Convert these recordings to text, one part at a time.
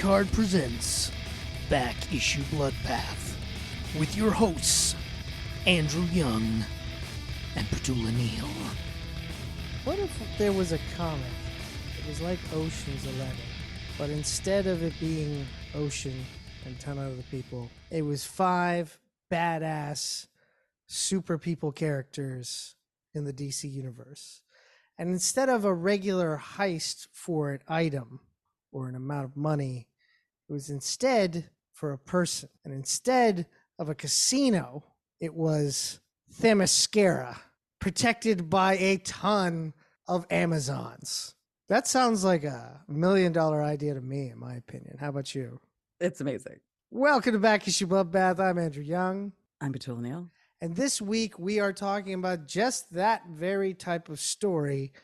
Geek Hard presents Back Issue Bloodbath with your hosts, Andrew Young and Petula Neal. What if there was a comic? It was like Ocean's 11, but instead of it being Ocean and 10 other people, it was 5 badass super people characters in the DC universe. And instead of a regular heist for an item or an amount of money, it was instead for a person. And instead of a casino, it was Themyscira, protected by a ton of Amazons. That sounds like a $1 million idea to me, in my opinion. How about you? It's amazing. Welcome to Back Issue Bloodbath. I'm Andrew Young. I'm Petula Neal. And this week we are talking about just that very type of story,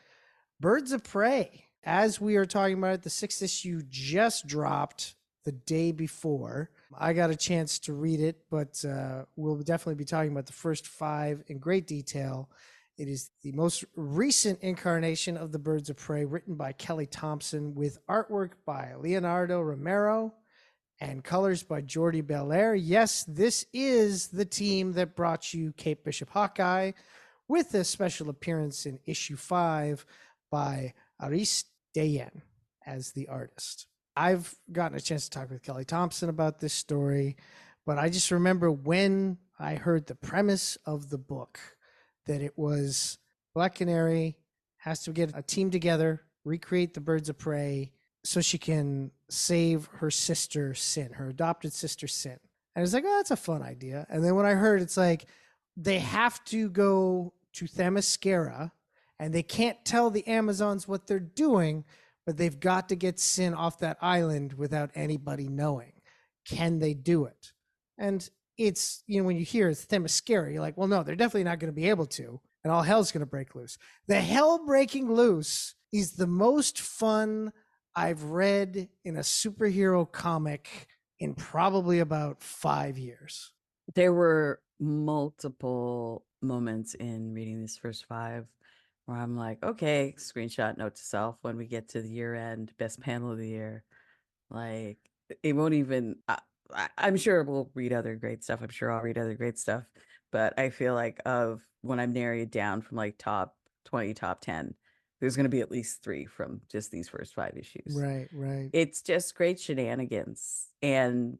Birds of Prey. As we are talking about it, the 6th issue just dropped the day before. I got a chance to read it, but we'll definitely be talking about the first 5 in great detail. It is the most recent incarnation of the Birds of Prey, written by Kelly Thompson, with artwork by Leonardo Romero and colors by Jordi Belair. Yes, this is the team that brought you Kate Bishop Hawkeye, with a special appearance in issue 5 by Aris Dayen as the artist. I've gotten a chance to talk with Kelly Thompson about this story, but I just remember when I heard the premise of the book, that it was Black Canary has to get a team together, recreate the Birds of Prey so she can save her sister Sin, her adopted sister Sin. And I was like, oh, that's a fun idea. And then when I heard it's like they have to go to Themyscira and they can't tell the Amazons what they're doing, but they've got to get Sin off that island without anybody knowing. Can they do it? And it's, you know, when you hear it's Themyscira, you're like, well, no, they're definitely not going to be able to. And all hell's going to break loose. The hell breaking loose is the most fun I've read in a superhero comic in probably about 5 years. There were multiple moments in reading these first 5 where I'm like, okay, screenshot, note to self, when we get to the year end, best panel of the year. Like, it won't even, I'm sure we'll read other great stuff. I'm sure I'll read other great stuff. But I feel like of when I'm narrowing it down from like top 20, top 10, there's going to be at least 3 from just these first 5 issues. Right. It's just great shenanigans. And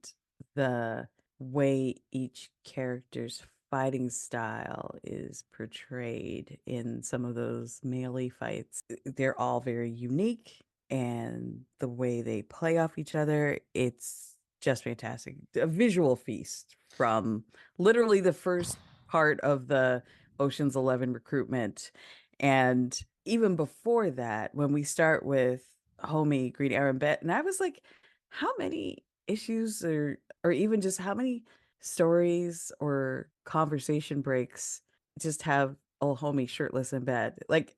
the way each character's fighting style is portrayed in some of those melee fights, they're all very unique. And the way they play off each other, it's just fantastic. A visual feast from literally the first part of the Ocean's 11 recruitment. And even before that, when we start with homie Green Arrow Bet, and I was like, how many issues or even just how many stories or conversation breaks just have old homie shirtless in bed? Like,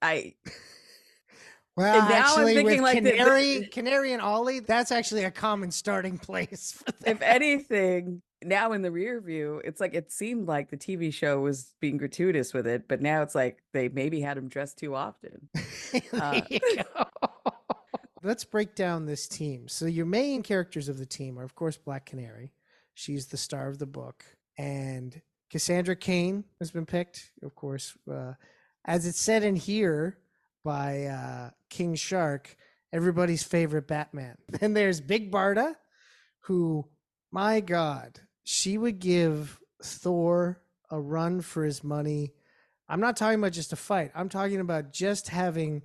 Well, and now actually, I'm thinking with like Canary and Ollie, that's actually a common starting place for that. if anything, now in the rear view, it's like it seemed like the TV show was being gratuitous with it, but now it's like they maybe had him dressed too often. There you go. Let's break down this team. So your main characters of the team are, of course, Black Canary. She's the star of the book. And Cassandra Cain has been picked, of course. As it's said in here by King Shark, everybody's favorite Batman. Then there's Big Barda, who, my God, she would give Thor a run for his money. I'm not talking about just a fight. I'm talking about just having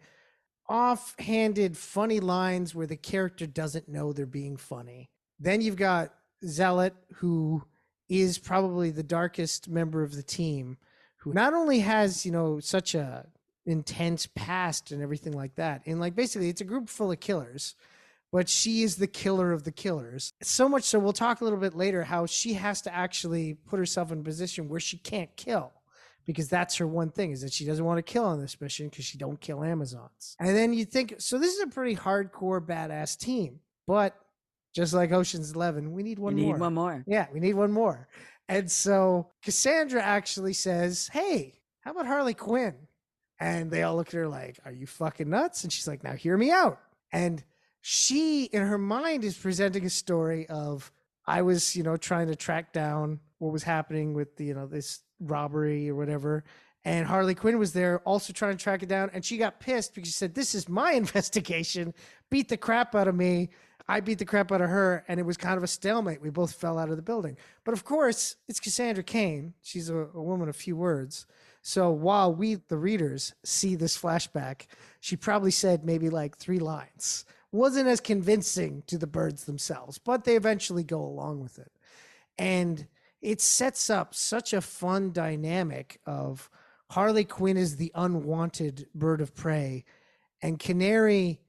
offhanded funny lines where the character doesn't know they're being funny. Then you've got Zealot, who is probably the darkest member of the team, who not only has, you know, such a intense past and everything like that, and like basically it's a group full of killers, but she is the killer of the killers. So much so, we'll talk a little bit later how she has to actually put herself in a position where she can't kill, because that's her one thing, is that she doesn't want to kill on this mission because she don't kill Amazons. And then you think, so this is a pretty hardcore badass team, but just like Ocean's 11, we need one more. We need one more. Yeah, we need one more. And so Cassandra actually says, hey, how about Harley Quinn? And they all look at her like, are you fucking nuts? And she's like, now hear me out. And she, in her mind, is presenting a story of, I was, trying to track down what was happening with the, this robbery or whatever. And Harley Quinn was there also trying to track it down. And she got pissed because she said, this is my investigation. Beat the crap out of me. I beat the crap out of her. And it was kind of a stalemate. We both fell out of the building. But of course, it's Cassandra Cain. She's a woman of few words. So while we, the readers, see this flashback, she probably said maybe like 3 lines. Wasn't as convincing to the birds themselves, but they eventually go along with it. And it sets up such a fun dynamic of Harley Quinn is the unwanted bird of prey, and Canary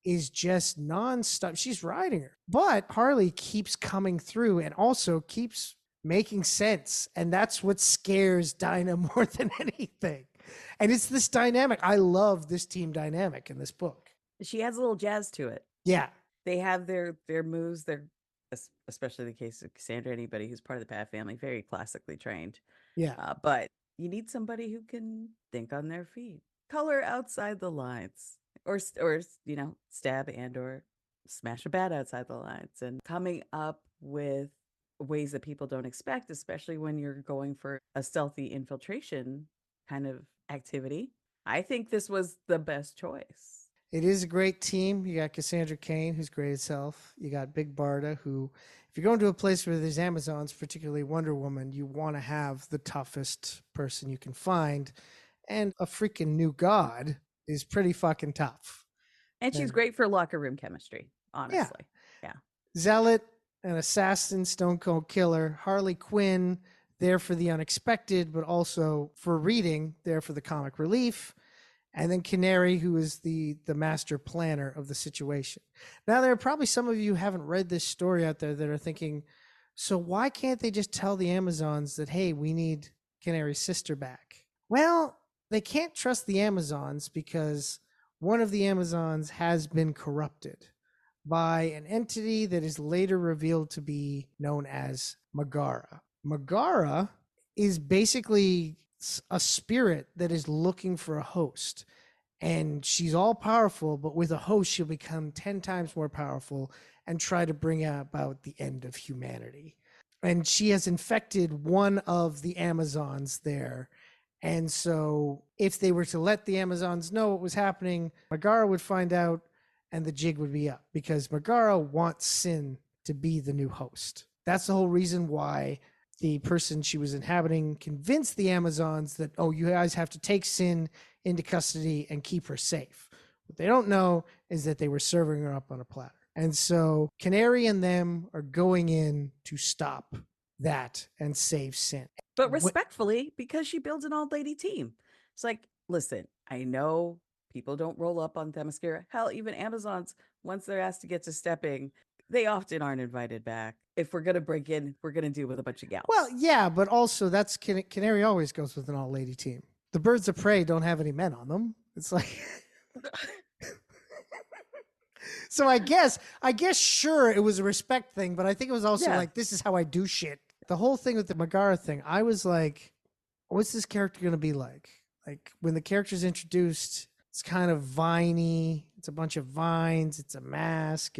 is just nonstop. She's riding her, but Harley keeps coming through and also keeps making sense. And that's what scares Dinah more than anything. And it's this dynamic. I love this team dynamic in this book. She adds a little jazz to it. Yeah. They have their moves. They're, especially in the case of Cassandra, anybody who's part of the Pat family, very classically trained. Yeah. But you need somebody who can think on their feet, color outside the lines, or stab and or smash a bat outside the lines, and coming up with ways that people don't expect, especially when you're going for a stealthy infiltration kind of activity. I think this was the best choice. It is a great team. You got Cassandra Cain, who's great herself. You got Big Barda, who, if you're going to a place where there's Amazons, particularly Wonder Woman, you want to have the toughest person you can find. And a freaking new god is pretty fucking tough. And she's great for locker room chemistry, honestly. Yeah. Zealot, an assassin, stone cold killer. Harley Quinn, there for the unexpected, but also for reading, there for the comic relief. And then Canary, who is the master planner of the situation. Now, there are probably some of you who haven't read this story out there that are thinking, so why can't they just tell the Amazons that, hey, we need Canary's sister back? Well, they can't trust the Amazons because one of the Amazons has been corrupted by an entity that is later revealed to be known as Megara. Megara is basically a spirit that is looking for a host, and she's all powerful, but with a host she'll become 10 times more powerful and try to bring about the end of humanity. And she has infected one of the Amazons there, and so if they were to let the Amazons know what was happening, Megara would find out and the jig would be up, because Megara wants Sin to be the new host. That's the whole reason why the person she was inhabiting convinced the Amazons that, oh, you guys have to take Sin into custody and keep her safe. What they don't know is that they were serving her up on a platter. And so Canary and them are going in to stop that and save Sin. But respectfully, because she builds an old lady team. It's like, listen, I know people don't roll up on Themyscira. Hell, even Amazons, once they're asked to get to stepping, they often aren't invited back. If we're going to break in, we're going to do it with a bunch of gals. Well, yeah, but also that's Canary always goes with an all-lady team. The birds of prey don't have any men on them. It's like... So I guess sure, it was a respect thing, but I think it was also like, this is how I do shit. The whole thing with the Megara thing, I was like, what's this character going to be like? Like, when the character's introduced, it's kind of viney. It's a bunch of vines. It's a mask.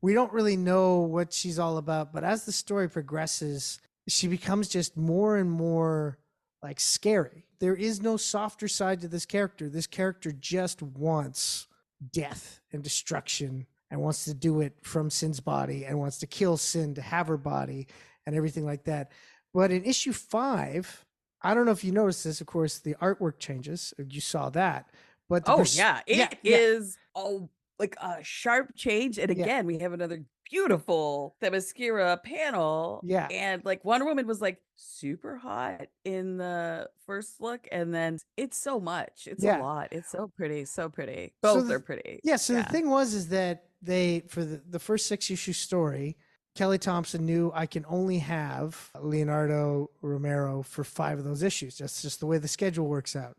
We don't really know what she's all about, but as the story progresses, she becomes just more and more like scary. There is no softer side to this character. This character just wants death and destruction and wants to do it from Sin's body and wants to kill Sin to have her body and everything like that. But in issue 5, I don't know if you noticed this, of course, the artwork changes. You saw that. But it is like a sharp change. And again, we have another beautiful Themyscira panel. Yeah. And like Wonder Woman was like super hot in the first look. And then it's so much. It's a lot. It's so pretty. So pretty. Both are pretty. Yeah. So the thing is that they, for the first 6-issue story, Kelly Thompson knew I can only have Leonardo Romero for 5 of those issues. That's just the way the schedule works out.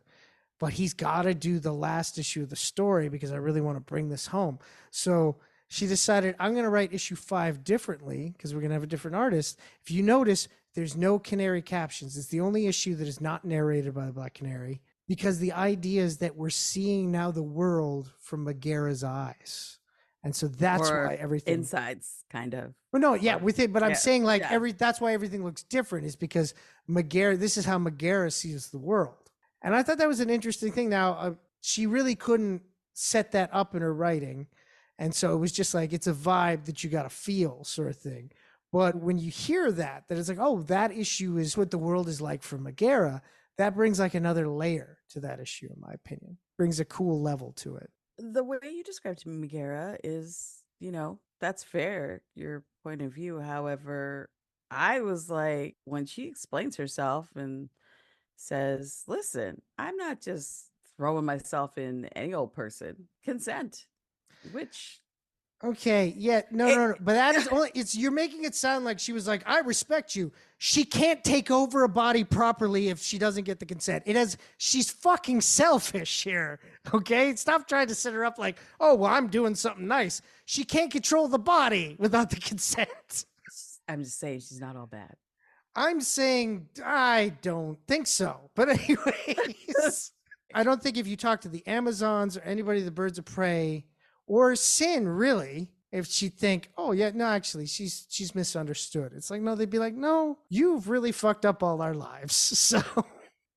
But he's got to do the last issue of the story because I really want to bring this home. So she decided, I'm going to write issue 5 differently because we're going to have a different artist. If you notice, there's no Canary captions. It's the only issue that is not narrated by the Black Canary, because the idea is that we're seeing now the world from Megara's eyes. And so that's Or why everything. insides, kind of. Well, no, yeah, Or with it, but I'm yeah, saying like yeah. that's why everything looks different is because Megara, this is how Megara sees the world. And I thought that was an interesting thing. Now, she really couldn't set that up in her writing. And so it was just like, it's a vibe that you got to feel sort of thing. But when you hear that it's like, oh, that issue is what the world is like for Megara, that brings like another layer to that issue, in my opinion. Brings a cool level to it. The way you described Megara is, that's fair, your point of view. However, I was like, when she explains herself and says, listen, I'm not just throwing myself in any old person, consent, which Okay, yeah, no, it, no, no. But that is only you're making it sound like she was like, I respect you. She can't take over a body properly if she doesn't get the consent. She's fucking selfish here. Okay? Stop trying to set her up like, oh well, I'm doing something nice. She can't control the body without the consent. I'm just saying she's not all bad. I'm saying I don't think so. But anyways, I don't think if you talk to the Amazons or anybody, the Birds of Prey, or Sin, really, if she'd think, oh yeah, no, actually, she's misunderstood. It's like, no, they'd be like, no, you've really fucked up all our lives. So,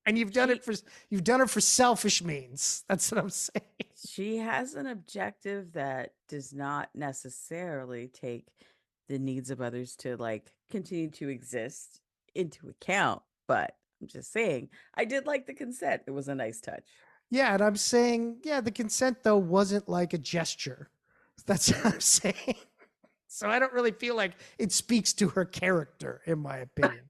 and you've done it for selfish means. That's what I'm saying. She has an objective that does not necessarily take the needs of others to like continue to exist into account. But I'm just saying, I did like the consent. It was a nice touch. Yeah, and I'm saying, yeah, the consent though wasn't like a gesture. That's what I'm saying. So I don't really feel like it speaks to her character, in my opinion.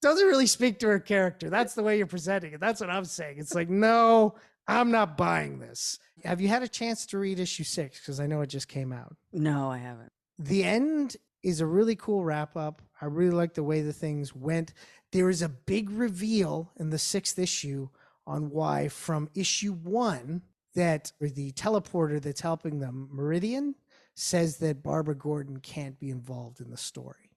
Doesn't really speak to her character. That's the way you're presenting it. That's what I'm saying. It's like, no, I'm not buying this. Have you had a chance to read issue 6? Because I know it just came out. No, I haven't. The end is a really cool wrap up. I really like the way the things went. There is a big reveal in the 6th issue on why from issue 1 that the teleporter that's helping them, Meridian, says that Barbara Gordon can't be involved in the story.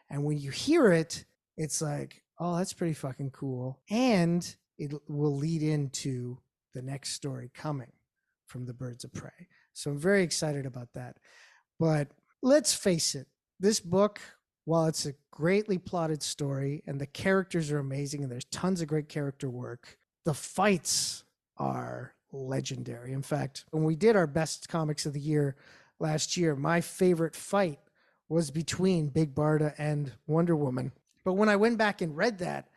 And when you hear it, it's like, oh, that's pretty fucking cool. And it will lead into the next story coming from the Birds of Prey. So I'm very excited about that. But let's face it, this book, while it's a greatly plotted story and the characters are amazing and there's tons of great character work, the fights are legendary. In fact, when we did our best comics of the year last year, my favorite fight was between Big Barda and Wonder Woman. But when I went back and read that,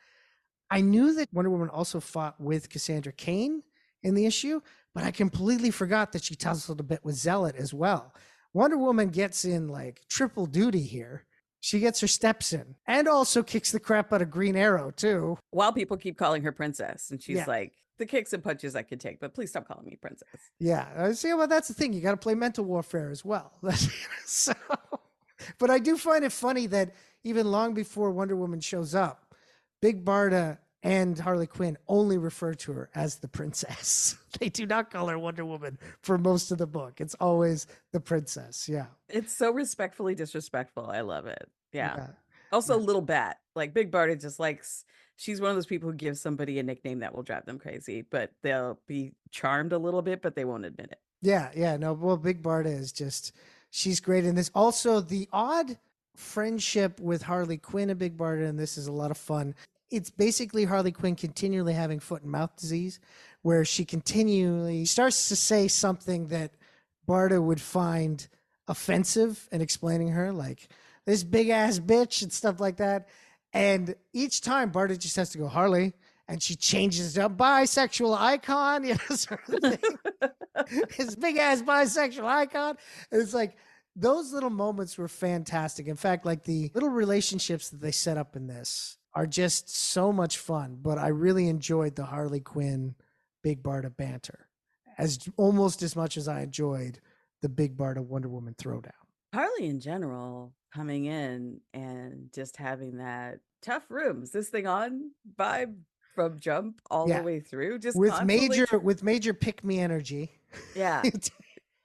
I knew that Wonder Woman also fought with Cassandra Cain in the issue, but I completely forgot that she tussled a bit with Zealot as well. Wonder Woman gets in like triple duty here. She gets her steps in and also kicks the crap out of Green Arrow too. While people keep calling her princess, and she's Yeah. like, the kicks and punches I could take, but please stop calling me princess. Yeah. See, well, that's the thing. You got to play mental warfare as well. So, but I do find it funny that even long before Wonder Woman shows up, Big Barda and Harley Quinn only refer to her as the princess. They do not call her Wonder Woman for most of the book. It's always the princess. Yeah. It's so respectfully disrespectful. I love it. Yeah. Yeah. Also, Little Bat. Like Big Barda just likes, she's one of those people who gives somebody a nickname that will drive them crazy, but they'll be charmed a little bit, but they won't admit it. Yeah. Yeah. No, well, Big Barda is just, she's great in this. Also, the odd friendship with Harley Quinn and Big Barda, and this is a lot of fun. It's basically Harley Quinn continually having foot and mouth disease, where she continually starts to say something that Barda would find offensive and explaining her, like this big ass bitch and stuff like that. And each time Barda just has to go, Harley, and she changes it up, bisexual icon, you know, sort of thing. This big ass bisexual icon. And it's like, those little moments were fantastic. In fact, like the little relationships that they set up in this are just so much fun. But I really enjoyed the Harley Quinn Big Barda banter as almost as much as I enjoyed the Big Barda Wonder Woman throwdown. Harley in general coming in and just having that tough rooms, this thing on vibe from jump all the way through, just with major pick me energy. Yeah.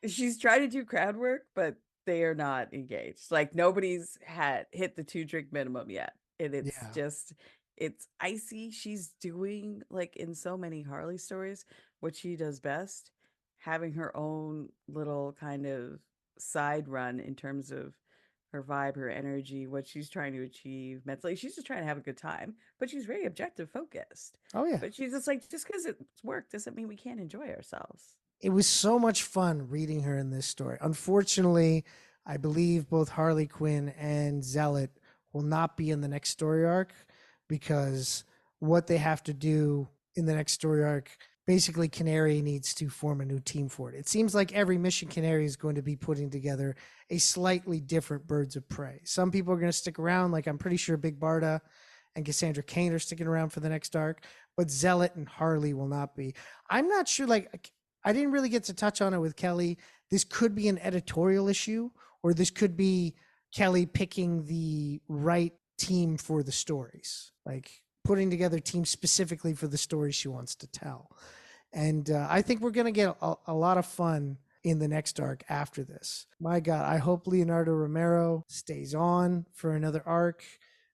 She's trying to do crowd work, but they are not engaged. Like nobody's hit the 2-drink minimum yet. And it's just, it's icy. She's doing, like in so many Harley stories, what she does best. having her own little kind of side run in terms of her vibe, her energy, what she's trying to achieve mentally. She's just trying to have a good time, but she's very objective focused. Oh yeah. But she's just like, just because it's work doesn't mean we can't enjoy ourselves. It was so much fun reading her in this story. Unfortunately, I believe both Harley Quinn and Zealot will not be in the next story arc because what they have to do in the next story arc, basically Canary needs to form a new team for it. It seems like every mission Canary is going to be putting together a slightly different Birds of Prey. Some people are going to stick around, like I'm pretty sure Big Barda and Cassandra Cain are sticking around for the next arc, but Zealot and Harley will not be. I'm not sure, like, I didn't really get to touch on it with Kelly. This could be an editorial issue, or this could be Kelly picking the right team for the stories, like putting together teams specifically for the stories she wants to tell. And I think we're going to get a lot of fun in the next arc after this. My God, I hope Leonardo Romero stays on for another arc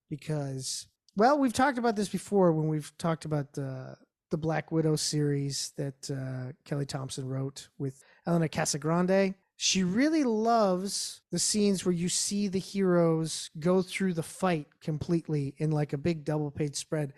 because, well, we've talked about this before when we've talked about the Black Widow series that Kelly Thompson wrote with Elena Casagrande. She really loves the scenes where you see the heroes go through the fight completely in like a big double page spread.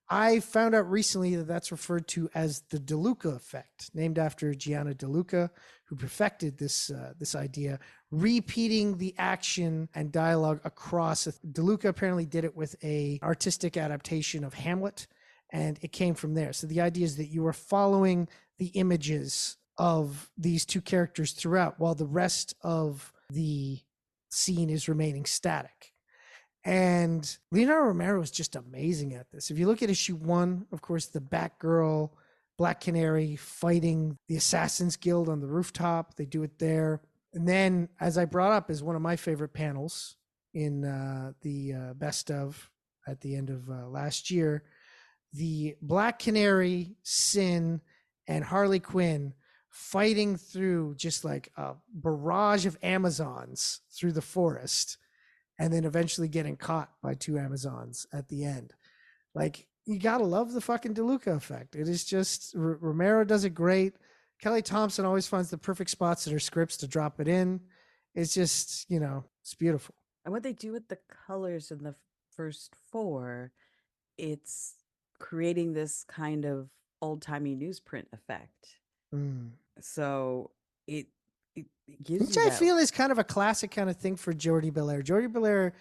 I found out recently that that's referred to as the DeLuca effect, named after Gianna DeLuca, who perfected this idea, repeating the action and dialogue across. DeLuca apparently did it with a artistic adaptation of Hamlet, and it came from there. So the idea is that you are following the images of these two characters throughout while the rest of the scene is remaining static. And Leonardo Romero is just amazing at this. If you look at issue 1, of course, the Batgirl, Black Canary fighting the Assassin's Guild on the rooftop, they do it there. And then, as I brought up, is one of my favorite panels in the best of at the end of last year, the Black Canary, Sin, and Harley Quinn fighting through just like a barrage of Amazons through the forest, and then eventually getting caught by 2 Amazons at the end. Like, you gotta love the fucking DeLuca effect. It is just, Romero does it great. Kelly Thompson always finds the perfect spots in her scripts to drop it in. It's just, it's beautiful. And what they do with the colors in the first 4, it's creating this kind of old-timey newsprint effect. So it gives Which you I that. feel is kind of a classic kind of thing for Jordi Belair. Jordi Belair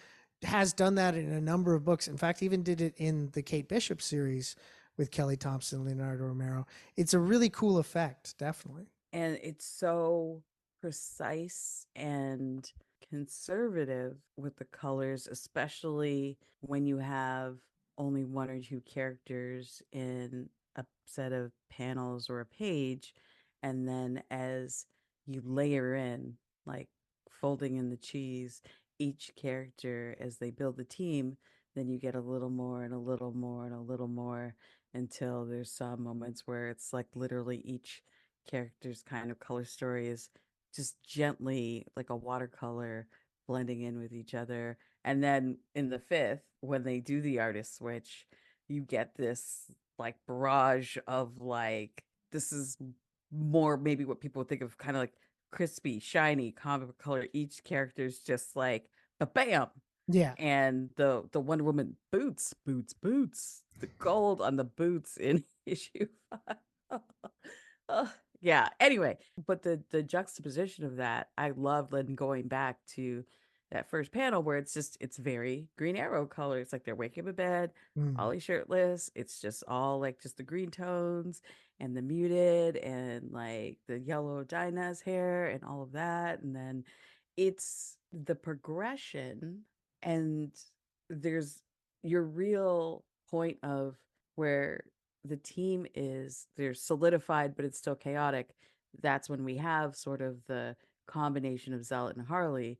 has done that in a number of books. In fact, even did it in the Kate Bishop series with Kelly Thompson, Leonardo Romero. It's a really cool effect, definitely. And it's so precise and conservative with the colors, especially when you have only 1 or 2 characters in a set of panels or a page. And then as you layer in, like folding in the cheese, each character as they build the team, then you get a little more and a little more and a little more until there's some moments where it's like literally each character's kind of color story is just gently like a watercolor blending in with each other. And then in the 5th, when they do the artist switch, you get this like barrage of like, this is more maybe what people would think of kind of like crispy, shiny comic color. Each character's just like bam. Yeah. And the Wonder Woman boots, the gold on the boots in issue 5. Yeah. Anyway, but the juxtaposition of that, I love then going back to that first panel where it's very Green Arrow color. It's like they're waking up in bed, Ollie shirtless. It's just all like just the green tones and the muted and like the yellow Dinah's hair and all of that. And then it's the progression, and there's your real point of where the team is, they're solidified, but it's still chaotic. That's when we have sort of the combination of Zealot and Harley,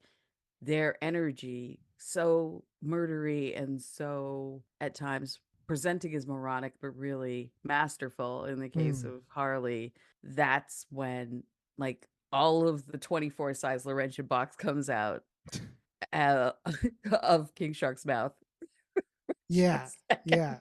their energy so murdery and so at times presenting as moronic, but really masterful in the case of Harley. That's when like all of the 24 size Laurentian box comes out uh, of King Shark's mouth. Yeah. Yeah.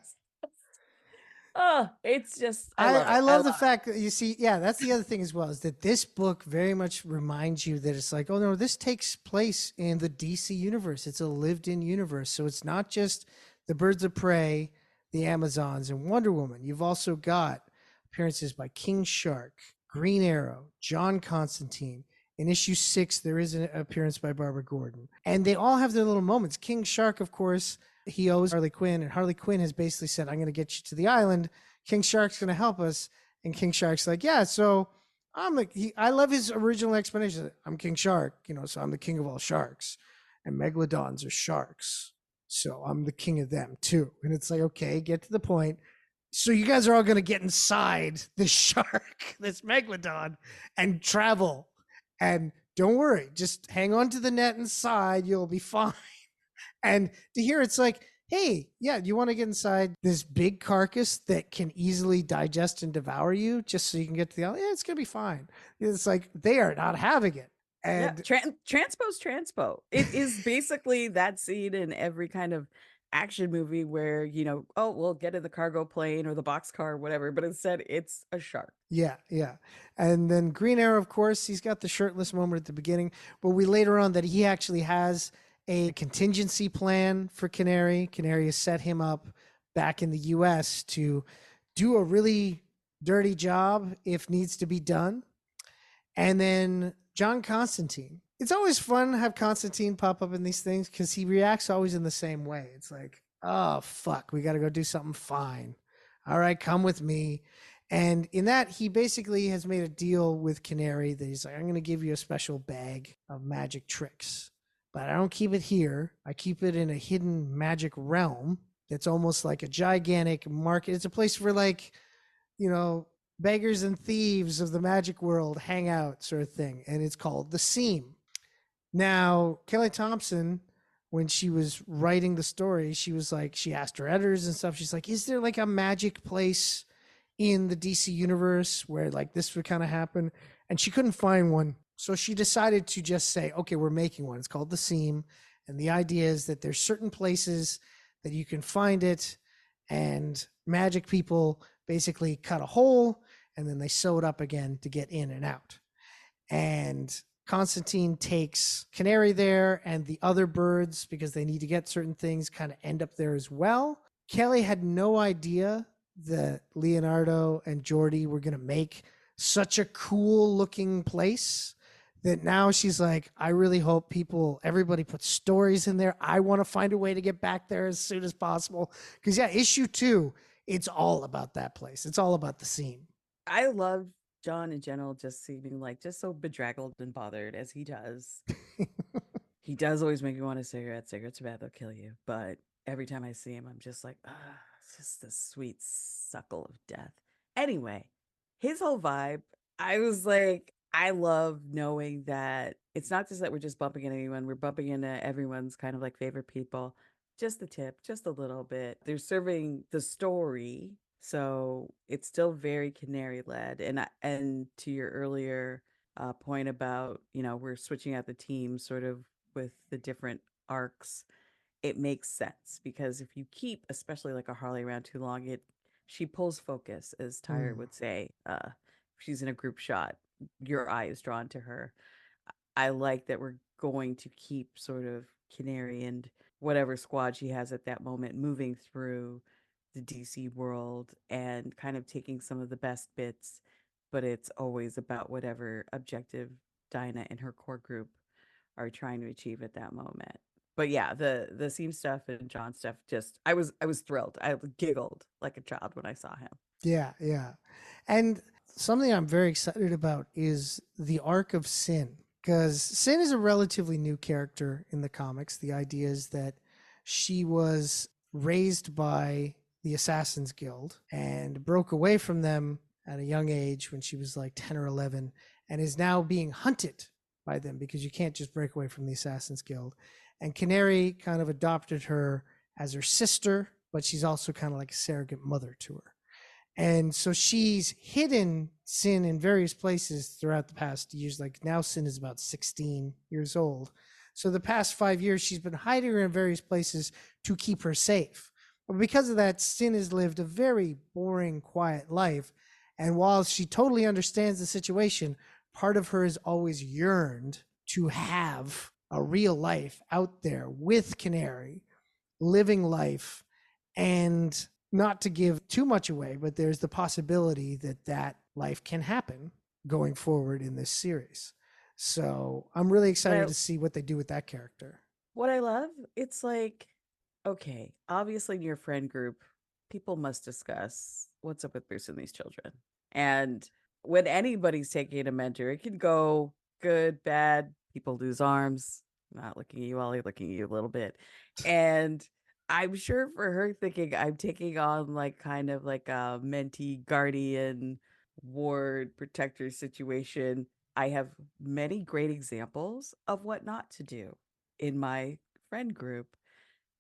Oh, it's just I love I it. love the fact that you see, yeah, that's the other thing as well, is that this book very much reminds you that it's like, oh no, this takes place in the DC universe. It's a lived in universe. So it's not just the Birds of Prey, the Amazons, and Wonder Woman. You've also got appearances by King Shark, Green Arrow, John Constantine. In issue 6, there is an appearance by Barbara Gordon. And they all have their little moments. King Shark, of course, he owes Harley Quinn, and Harley Quinn has basically said, I'm going to get you to the island. King Shark's going to help us. And King Shark's like, yeah, so I love his original explanation. I'm King Shark, so I'm the king of all sharks. And megalodons are sharks. So I'm the king of them too. And it's like, okay, get to the point. So you guys are all going to get inside this shark, this megalodon, and travel. And don't worry, just hang on to the net inside. You'll be fine. And to hear it's like, hey, yeah, you want to get inside this big carcass that can easily digest and devour you just so you can get to the island? Yeah, it's going to be fine. It's like they are not having it. And transpo's transpo. It is basically that scene in every kind of action movie where, oh, we'll get in the cargo plane or the boxcar or whatever, but instead it's a shark. Yeah. And then Green Arrow, of course, he's got the shirtless moment at the beginning, but we later on that he actually has a contingency plan for Canary. Canary has set him up back in the US to do a really dirty job if needs to be done. And then John Constantine. It's always fun to have Constantine pop up in these things because he reacts always in the same way. It's like, oh, fuck, we got to go do something fine. All right, come with me. And in that, he basically has made a deal with Canary that he's like, I'm going to give you a special bag of magic tricks. But I don't keep it here. I keep it in a hidden magic realm that's almost like a gigantic market. It's a place where, like, beggars and thieves of the magic world hang out, sort of thing. And it's called the Seam. Now, Kelly Thompson, when she was writing the story, she was like, she asked her editors and stuff. She's like, is there like a magic place in the DC universe where like this would kind of happen? And she couldn't find one. So she decided to just say, okay, we're making one. It's called the Seam. And the idea is that there's certain places that you can find it, and magic people basically cut a hole and then they sew it up again to get in and out. And Constantine takes Canary there, and the other birds, because they need to get certain things, kind of end up there as well. Kelly had no idea that Leonardo and Jordy were going to make such a cool looking place that now she's like, I really hope everybody puts stories in there. I want to find a way to get back there as soon as possible. Because yeah, issue 2, it's all about that place. It's all about the Seam. I love John in general just seeming like just so bedraggled and bothered as he does. He does always make me want a cigarette. Cigarettes are bad, they'll kill you. But every time I see him, I'm just like, it's just the sweet suckle of death. Anyway, his whole vibe, I was like, I love knowing that it's not just that we're just bumping into anyone, we're bumping into everyone's kind of like favorite people. Just the tip, just a little bit. They're serving the story, so it's still very Canary led. And to your earlier point about, we're switching out the team sort of with the different arcs, it makes sense because if you keep, especially like a Harley around too long, she pulls focus, as Tyre would say. If she's in a group shot, your eye is drawn to her. I like that we're going to keep sort of Canary and whatever squad she has at that moment moving through the DC world and kind of taking some of the best bits, but it's always about whatever objective Dinah and her core group are trying to achieve at that moment. But yeah, the Seam stuff and John stuff, just I was thrilled. I giggled like a child when I saw him. Yeah. And something I'm very excited about is the arc of Sin, because Sin is a relatively new character in the comics. The idea is that she was raised by the Assassin's Guild and broke away from them at a young age when she was like 10 or 11, and is now being hunted by them because you can't just break away from the Assassin's Guild. And Canary kind of adopted her as her sister, but she's also kind of like a surrogate mother to her. And so she's hidden Sin in various places throughout the past years. Like now Sin is about 16 years old. So the past 5 years, she's been hiding her in various places to keep her safe. Because of that, Sin has lived a very boring, quiet life. And while she totally understands the situation, part of her has always yearned to have a real life out there with Canary, living life. And not to give too much away, but there's the possibility that that life can happen going forward in this series. So I'm really excited to see what they do with that character. What I love, it's like, okay, obviously in your friend group, people must discuss what's up with Bruce and these children. And when anybody's taking a mentor, it can go good, bad, people lose arms. I'm not looking at you, Ollie, looking at you a little bit. And I'm sure for her thinking I'm taking on like kind of like a mentee guardian ward protector situation. I have many great examples of what not to do in my friend group,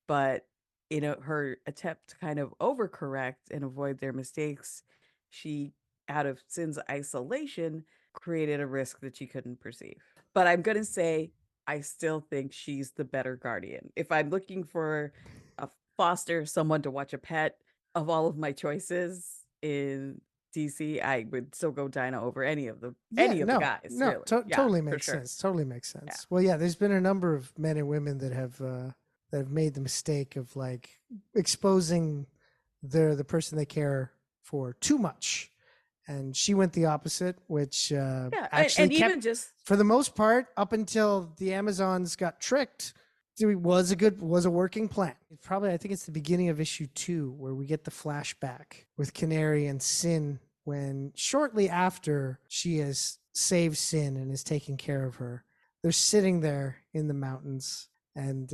but in her attempt to kind of overcorrect and avoid their mistakes, she, out of Sin's isolation, created a risk that she couldn't perceive. But I'm going to say I still think she's the better guardian. If I'm looking for a foster, someone to watch a pet, of all of my choices in DC, I would still go Dinah over any of the guys. Really, totally makes sense. Totally makes sense. Yeah. Well, yeah, there's been a number of men and women that have made the mistake of like exposing the person they care for too much, and she went the opposite, which actually and kept, even just for the most part, up until the Amazons got tricked, it was a working plan. Probably, I think it's the beginning of issue 2 where we get the flashback with Canary and Sin, when shortly after she has saved Sin and is taking care of her, they're sitting there in the mountains and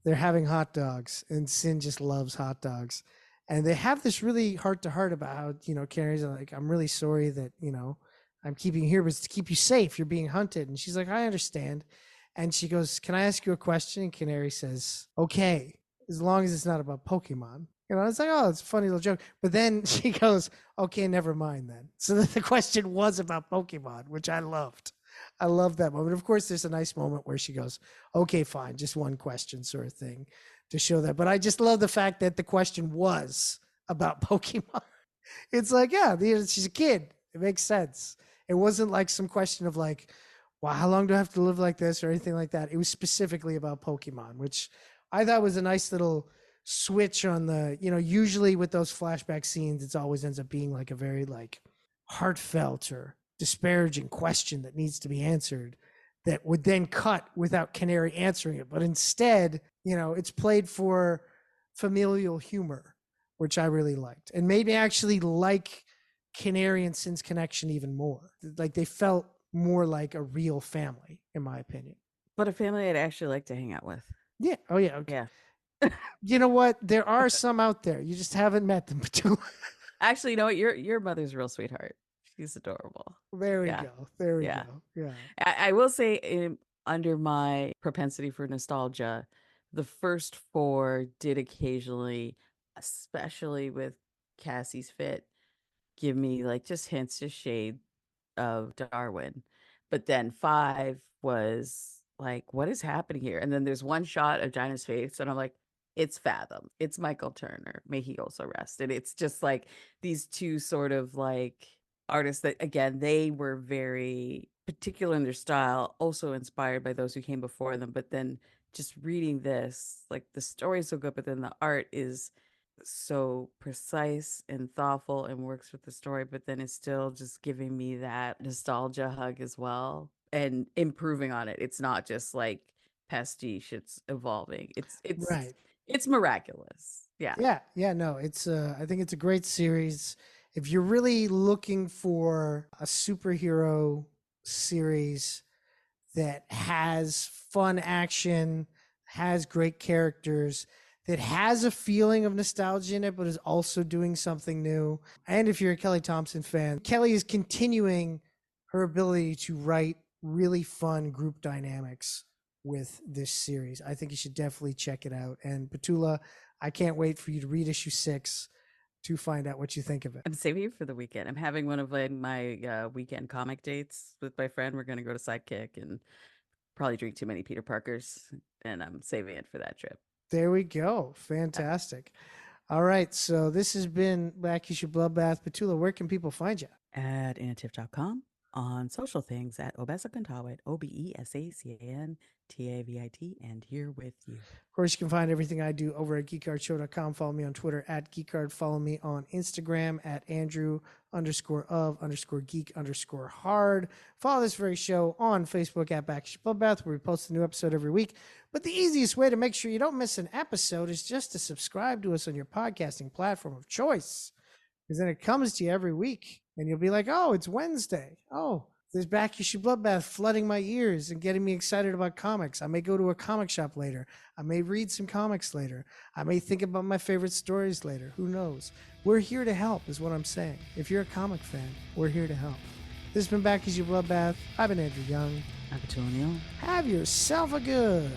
they're having hot dogs, and Sin just loves hot dogs. And they have this really heart to heart about how, Canary's like, I'm really sorry that, I'm keeping you here, but it's to keep you safe. You're being hunted. And she's like, I understand. And she goes, can I ask you a question? And Canary says, okay, as long as it's not about Pokemon. It's like, oh, it's a funny little joke. But then she goes, okay, never mind then. So the question was about Pokemon, which I loved. I love that moment. Of course, there's a nice moment where she goes, okay, fine, just one question sort of thing to show that. But I just love the fact that the question was about Pokemon. It's like, yeah, she's a kid. It makes sense. It wasn't like some question of like, wow, how long do I have to live like this or anything like that? It was specifically about Pokemon, which I thought was a nice little switch on the, usually with those flashback scenes, it always ends up being like a very like heartfelt or disparaging question that needs to be answered that would then cut without Canary answering it. But instead, it's played for familial humor, which I really liked and made me actually like Canary and Sin's connection even more. Like they felt more like a real family, in my opinion. But a family I'd actually like to hang out with. Yeah. Oh, yeah. Okay. Yeah. You know what? There are some out there. You just haven't met them. Actually, you know what? Your mother's a real sweetheart. She's adorable. There we go. There we go. Yeah. I will say, under my propensity for nostalgia, the first 4 did occasionally, especially with Cassie's fit, give me like just hints, just shade of Darwin. But then 5 was like, what is happening here? And then there's one shot of Dinah's face, and I'm like, it's Fathom. It's Michael Turner. May he also rest. And it's just like these two sort of like artists that, again, they were very particular in their style, also inspired by those who came before them. But then just reading this, like the story's so good, but then the art is so precise and thoughtful and works with the story, but then it's still just giving me that nostalgia hug as well and improving on it. It's not just like pastiche, it's evolving. right. It's miraculous. Yeah. Yeah. No, it's I think it's a great series. If you're really looking for a superhero series that has fun action, has great characters, that has a feeling of nostalgia in it, but is also doing something new. And if you're a Kelly Thompson fan, Kelly is continuing her ability to write really fun group dynamics with this series. I think you should definitely check it out. And Petula, I can't wait for you to read issue 6 to find out what you think of it. I'm saving it for the weekend. I'm having one of my weekend comic dates with my friend. We're going to go to Sidekick and probably drink too many Peter Parkers, and I'm saving it for that trip. There we go. Fantastic. All right, so this has been Back Issue Bloodbath. Petula, where can people find you? At inatif.com, on social things at Obesacantawit, OBESACANTAVIT, and here with you. Of course, you can find everything I do over at geekhardshow.com. Follow me on Twitter at geekhard. Follow me on Instagram at Andrew_of_geek_hard. Follow this very show on Facebook at Back Issue Bloodbath, where we post a new episode every week. But the easiest way to make sure you don't miss an episode is just to subscribe to us on your podcasting platform of choice. Because then it comes to you every week, and you'll be like, oh, it's Wednesday. Oh, there's Back Issue Bloodbath flooding my ears and getting me excited about comics. I may go to a comic shop later. I may read some comics later. I may think about my favorite stories later. Who knows? We're here to help is what I'm saying. If you're a comic fan, we're here to help. This has been Back Issue Bloodbath. I've been Andrew Young. I'm Petula Neal. Have yourself a good